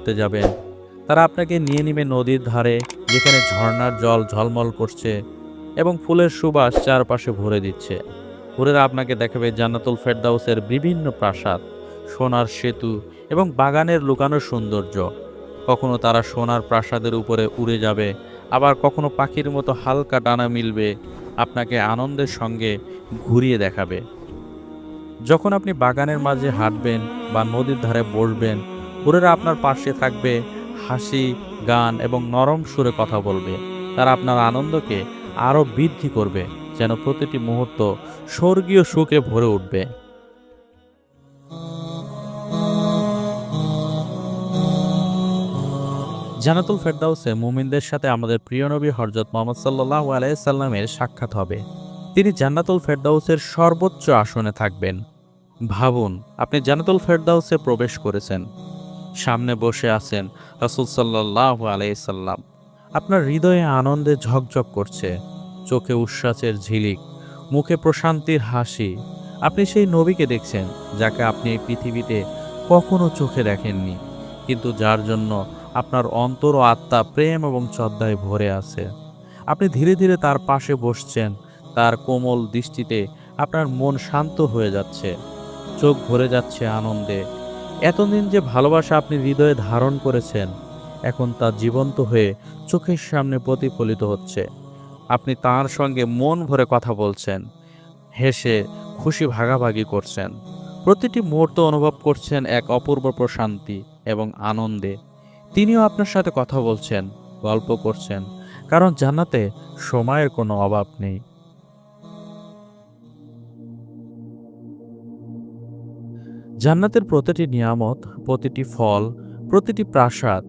ঘুরতে যাবেন। তারা আপনাকে নিয়ে নিবে নদীর ধারে, যেখানে ঝর্ণার জল ঝলমল করছে এবং ফুলের সুবাস চারপাশে ভরে দিচ্ছে। হুরেরা আপনাকে দেখাবে জান্নাতুল ফেরদাউসের বিভিন্ন প্রাসাদ, সোনার সেতু এবং বাগানের লুকানো সৌন্দর্য। কখনো তারা সোনার প্রাসাদের উপরে উড়ে যাবে, আবার কখনো পাখির মতো হালকা ডানা মিলবে আপনাকে আনন্দের সঙ্গে ঘুরিয়ে দেখাবে। যখন আপনি বাগানের মাঝে হাঁটবেন বা নদীর ধারে বসবেন, হুরেরা আপনার পাশে থাকবে, হাসি, গান এবং নরম সুরে কথা বলবে। তারা আপনার আনন্দকে আরও বৃদ্ধি করবে, যেন প্রতিটি মুহূর্ত স্বর্গীয় সুখে ভরে উঠবে। জান্নাতুল ফেরদাউসে মুমিনদের সাথে আমাদের প্রিয় নবী হযরত মুহাম্মদ সাল্লাল্লাহু আলাইহি সাল্লামের সাক্ষাৎ হবে। তিনি জান্নাতুল ফেরদাউসের সর্বোচ্চ আসনে থাকবেন। ভাবুন, আপনি জান্নাতুল ফেরদাউসে প্রবেশ করেছেন। সামনে বসে আছেন রাসূল সাল্লাল্লাহু আলাইহি সাল্লাম। আপনার হৃদয়ে আনন্দে ঝকঝক করছে, চোখে উচ্ছ্বাসের ঝিলিক, মুখে প্রশান্তির হাসি। আপনি সেই নবীকে দেখছেন যাকে আপনি এই পৃথিবীতে কখনো চোখে দেখেননি, কিন্তু যার জন্য আপনার অন্তর ও আত্মা প্রেম এবং শ্রদ্ধায় ভরে আছে। আপনি ধীরে ধীরে তার পাশে বসছেন। তার কোমল দৃষ্টিতে আপনার মন শান্ত হয়ে যাচ্ছে, চোখ ভরে যাচ্ছে আনন্দে। এতদিন যে ভালোবাসা আপনি হৃদয়ে ধারণ করেছেন, এখন তা জীবন্ত হয়ে চোখের সামনে প্রতিফলিত হচ্ছে। আপনি তার সঙ্গে মন ভরে কথা বলছেন, হেসে খুশি ভাগাভাগি করছেন। প্রতিটি মুহূর্ত অনুভব করছেন এক অপূর্ব প্রশান্তি এবং আনন্দে। তিনিও আপনার সাথে কথা বলছেন, গল্প করছেন, কারণ জান্নাতে সময়ের কোনো অভাব নেই। জান্নাতের প্রতিটি নিয়ামত, প্রতিটি ফল, প্রতিটি প্রাসাদ